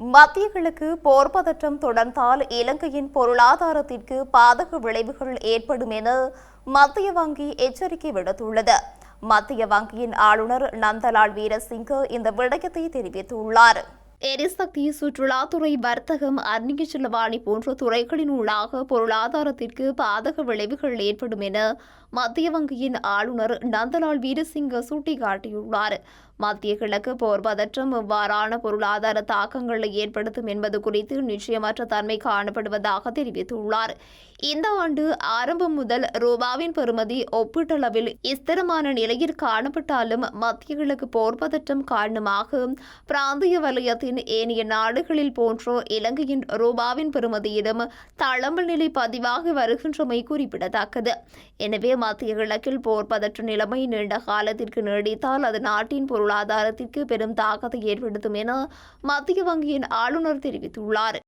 மத்திய கிழக்கு போர் பதற்றம் தொடர்ந்தால் இலங்கையின் பொருளாதாரத்திற்கு பாதக விளைவுகள் ஏற்படும் என மத்திய வங்கி எச்சரிக்கை விடுத்துள்ளது. மத்திய வங்கியின் ஆளுநர் நந்தலால் வீரசிங்க இந்த விடயத்தை தெரிவித்துள்ளார். எரிசக்தி, சுற்றுலாத்துறை, வர்த்தகம், அந்நிய செலவாணி போன்ற துறைகளின் ஊடாக பொருளாதாரத்திற்கு பாதக விளைவுகள் ஏற்படும் என மத்திய வங்கியின் ஆளுநர் நந்தலால் வீரசிங்க சுட்டிக்காட்டியுள்ளார். மத்திய கிழக்கு போர் பதற்றம் எவ்வாறான பொருளாதார தாக்கங்களை ஏற்படுத்தும் என்பது குறித்து நிச்சயமற்ற தன்மை காணப்படுவதாக தெரிவித்துள்ளார். இந்த ஆண்டு ஆரம்பம் முதல் ரூபாவின் பெறுமதி ஒப்பீட்டளவில் ஸ்திரமான நிலையில் காணப்பட்டாலும் மத்திய கிழக்கு போர் பதற்றம் காரணமாக பிராந்திய வலயத்தின் ஏனைய நாடுகளில் போன்ற இலங்கையின் ரூபாவின் பெறுமதியிலும் தளம்பல் நிலை பதிவாகி வருகின்றமை குறிப்பிடத்தக்கது. எனவே மத்திய கிழக்கில் போர் பதற்ற நிலைமை நீண்ட காலத்திற்கு நீடித்தால் அது நாட்டின் பொருளாதாரத்திற்கு பெரும் தாக்கத்தை ஏற்படுத்தும் என மத்திய வங்கியின் ஆளுநர் தெரிவித்துள்ளார்.